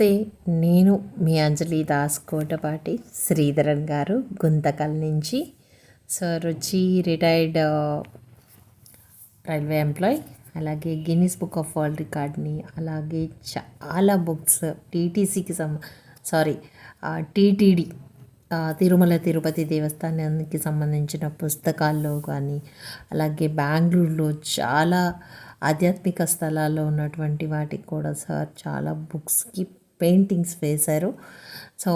నమస్తే. నేను మీ అంజలి దాస్ కోటపాటి శ్రీధరన్ గారు గుంతకల్ నుంచి. సార్ వచ్చి రిటైర్డ్ రైల్వే ఎంప్లాయ్, అలాగే గిన్నిస్ బుక్ ఆఫ్ వరల్డ్ రికార్డ్ని, అలాగే చాలా బుక్స్ టీటీసీకి టీటీడీ తిరుమల తిరుపతి దేవస్థానానికి సంబంధించిన పుస్తకాల్లో కానీ, అలాగే బెంగళూరులో చాలా ఆధ్యాత్మిక స్థలాల్లో ఉన్నటువంటి వాటికి కూడా సార్ చాలా బుక్స్కి పెయింటింగ్స్ వేశారు. సో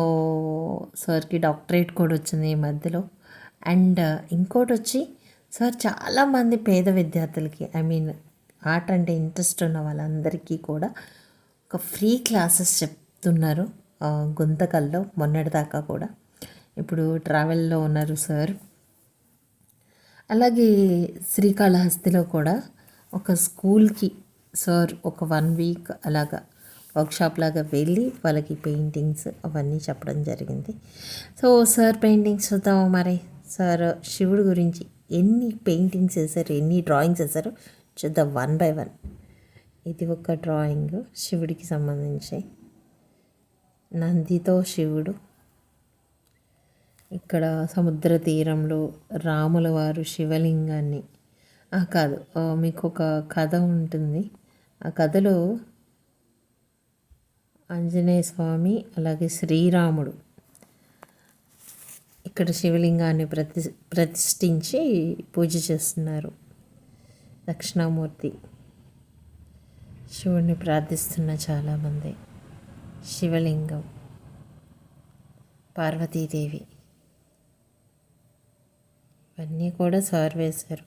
సార్కి డాక్టరేట్ కూడా వచ్చింది ఈ మధ్యలో. అండ్ ఇంకోటి వచ్చి సార్ చాలామంది పేద విద్యార్థులకి, ఆర్ట్ అంటే ఇంట్రెస్ట్ ఉన్న వాళ్ళందరికీ కూడా ఒక ఫ్రీ క్లాసెస్ చెప్తున్నారు గుంతకల్లో. మొన్నటిదాకా కూడా, ఇప్పుడు ట్రావెల్లో ఉన్నారు సార్. అలాగే శ్రీకాళహస్తిలో కూడా ఒక స్కూల్కి సార్ ఒక 1 వీక్ అలాగా వర్క్షాప్ లాగా వెళ్ళి వాళ్ళకి పెయింటింగ్స్ అవన్నీ చెప్పడం జరిగింది. సో సార్ పెయింటింగ్స్ చూద్దాము. మరి సార్ శివుడు గురించి ఎన్ని పెయింటింగ్స్ వేశారు, ఎన్ని డ్రాయింగ్స్ వేశారు చూద్దాం 1 by 1. ఇది ఒక డ్రాయింగ్ శివుడికి సంబంధించి, నందితో శివుడు. ఇక్కడ సముద్ర తీరంలో రాముల వారు శివలింగాన్ని కాదు, మీకు ఒక కథ ఉంటుంది. ఆ కథలో ఆంజనేయ స్వామి అలాగే శ్రీరాముడు ఇక్కడ శివలింగాన్ని ప్రతిష్ఠించి పూజ చేస్తున్నారు. దక్షిణామూర్తి శివుడిని ప్రార్థిస్తున్న చాలామంది. శివలింగం, పార్వతీదేవి, ఇవన్నీ కూడా సార్ వేశారు.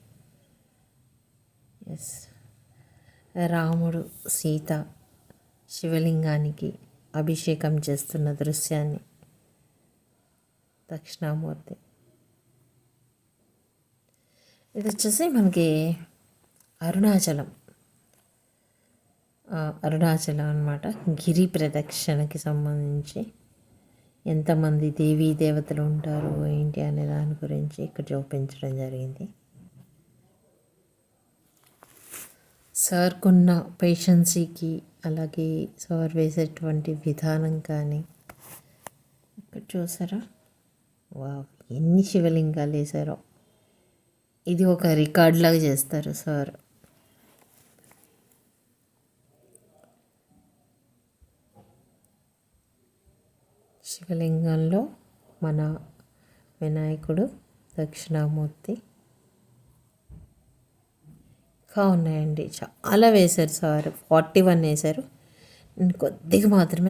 రాముడు సీత శివలింగానికి అభిషేకం చేస్తున్న దృశ్యాన్ని, దక్షిణామూర్తి. ఇది వచ్చేసి మనకి అరుణాచలం అన్నమాట. గిరి ప్రదక్షిణకి సంబంధించి ఎంతమంది దేవీ దేవతలు ఉంటారు ఏంటి అనే దాని గురించి ఇక్కడ చూపించడం జరిగింది. సార్కున్న పేషెన్సీకి, అలాగే సార్ వేసేటువంటి విధానం కానీ ఇక్కడ చూసారా, వావ్ ఎన్ని శివలింగాలు వేసారో. ఇది ఒక రికార్డ్ లాగా చేస్తారు సార్. శివలింగంలో మన వినాయకుడు, దక్షిణామూర్తి ఇంకా ఉన్నాయండి. చాలా వేశారు సార్, 41 వేశారు. నేను కొద్దిగా మాత్రమే